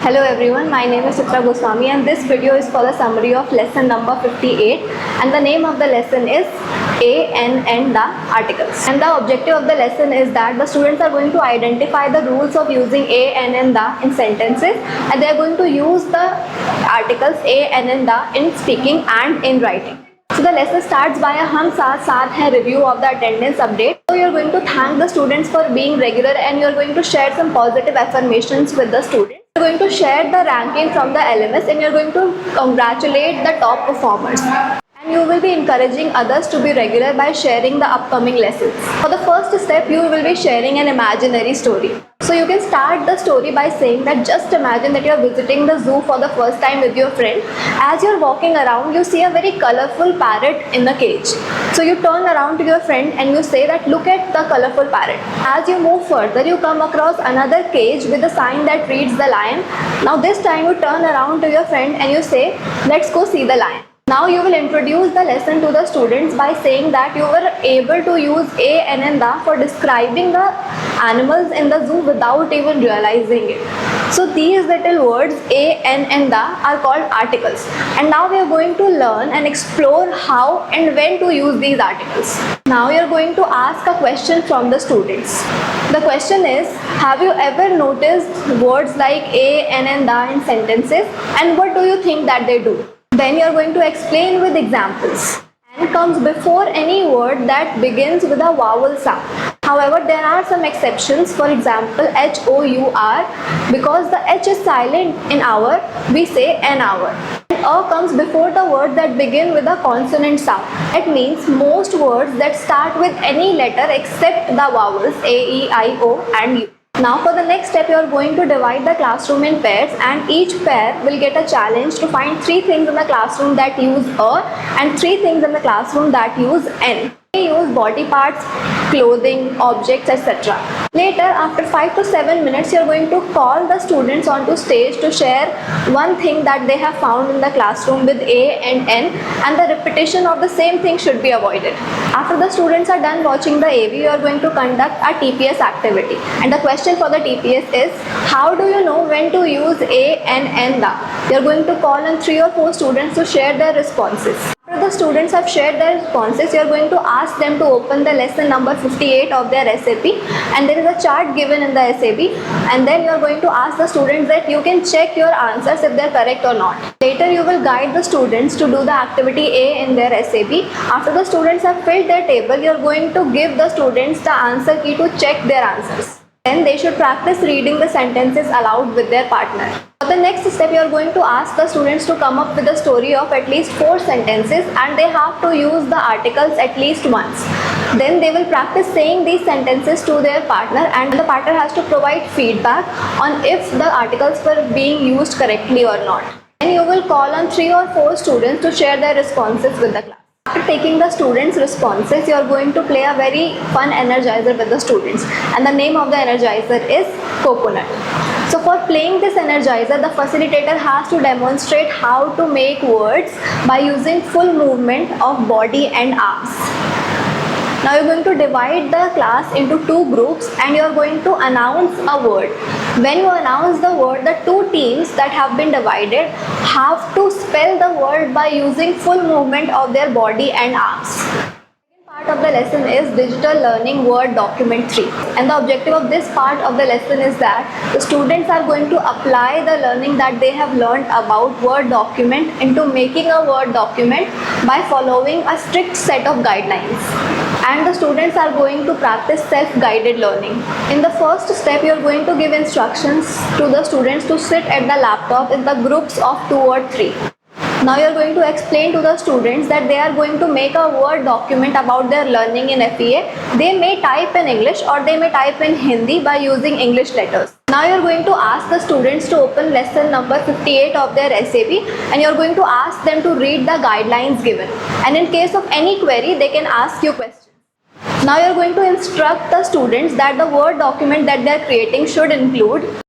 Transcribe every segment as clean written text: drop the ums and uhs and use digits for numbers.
Hello everyone, my name is Chitra Goswami and this video is for the summary of lesson number 58, and the name of the lesson is A, N and the articles. And the objective of the lesson is that the students are going to identify the rules of using A, N and the in sentences, and they are going to use the articles A, N and the in speaking and in writing. So the lesson starts by a hum saath saath hai review of the attendance update. So you are going to thank the students for being regular and you are going to share some positive affirmations with the students. You are going to share the ranking from the LMS and you are going to congratulate the top performers. And you will be encouraging others to be regular by sharing the upcoming lessons. For the first step, you will be sharing an imaginary story. So you can start the story by saying that just imagine that you are visiting the zoo for the first time with your friend. As you are walking around, you see a very colorful parrot in the cage. So you turn around to your friend and you say that look at the colorful parrot. As you move further, you come across another cage with a sign that reads the lion. Now this time you turn around to your friend and you say let's go see the lion. Now you will introduce the lesson to the students by saying that you were able to use A, N and the for describing the animals in the zoo without even realizing it. So these little words A, N and the are called articles. And now we are going to learn and explore how and when to use these articles. Now you are going to ask a question from the students. The question is, have you ever noticed words like A, N and the in sentences, and what do you think that they do? Then you are going to explain with examples. N comes before any word that begins with a vowel sound. However, there are some exceptions. For example, HOUR. Because the H is silent in hour, we say an hour. A comes before the word that begin with a consonant sound. It means most words that start with any letter except the vowels A, E, I, O and U. Now for the next step, you are going to divide the classroom in pairs and each pair will get a challenge to find 3 things in the classroom that use A and 3 things in the classroom that use N. They use body parts, clothing, objects, etc. Later, after 5 to 7 minutes, you are going to call the students onto stage to share one thing that they have found in the classroom with A and N, and the repetition of the same thing should be avoided. After the students are done watching the AV, you are going to conduct a TPS activity. And the question for the TPS is, how do you know when to use A, N, and the? You are going to call on 3 or 4 students to share their responses. After the students have shared their responses, you are going to ask them to open the lesson number 58 of their SAP, and there is a chart given in the SAP, and then you are going to ask the students that you can check your answers if they are correct or not. Later you will guide the students to do the activity A in their SAP. After the students have filled their table, you are going to give the students the answer key to check their answers. Then they should practice reading the sentences aloud with their partner. For the next step, you are going to ask the students to come up with a story of at least 4 sentences and they have to use the articles at least once. Then they will practice saying these sentences to their partner and the partner has to provide feedback on if the articles were being used correctly or not. Then you will call on 3 or 4 students to share their responses with the class. After taking the students' responses, you are going to play a very fun energizer with the students, and the name of the energizer is Coconut. So for playing this energizer, the facilitator has to demonstrate how to make words by using full movement of body and arms. Now you are going to divide the class into 2 groups and you are going to announce a word. When you announce the word, the 2 teams that have been divided have to spell the word by using full movement of their body and arms. Part of the lesson is digital learning word document 3, and the objective of this part of the lesson is that the students are going to apply the learning that they have learned about word document into making a word document by following a strict set of guidelines. And the students are going to practice self-guided learning. In the first step, you are going to give instructions to the students to sit at the laptop in the groups of 2 or 3. Now you are going to explain to the students that they are going to make a word document about their learning in FEA. They may type in English or they may type in Hindi by using English letters. Now you are going to ask the students to open lesson number 58 of their SAP and you are going to ask them to read the guidelines given. And in case of any query, they can ask you questions. Now you are going to instruct the students that the word document that they are creating should include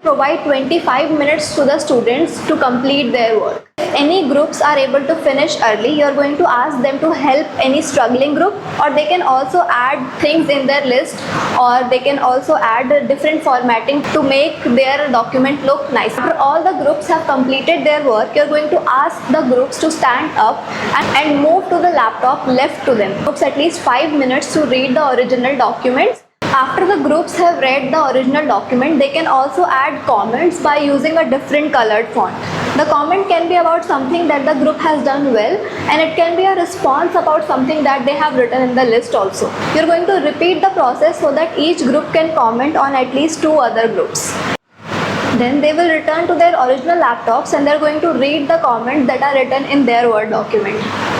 Provide 25 minutes to the students to complete their work. If any groups are able to finish early, you are going to ask them to help any struggling group, or they can also add things in their list, or they can also add a different formatting to make their document look nice. After all the groups have completed their work, you are going to ask the groups to stand up and move to the laptop left to them. It takes at least 5 minutes to read the original documents. After the groups have read the original document, they can also add comments by using a different colored font. The comment can be about something that the group has done well, and it can be a response about something that they have written in the list also. You're going to repeat the process so that each group can comment on at least 2 other groups. Then they will return to their original laptops and they're going to read the comments that are written in their Word document.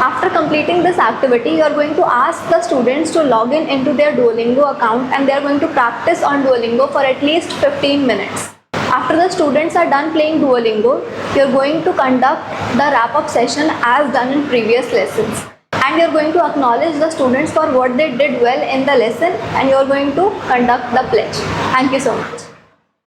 After completing this activity, you are going to ask the students to log in into their Duolingo account, and they are going to practice on Duolingo for at least 15 minutes. After the students are done playing Duolingo, you are going to conduct the wrap-up session as done in previous lessons. And you are going to acknowledge the students for what they did well in the lesson, and you are going to conduct the pledge. Thank you so much.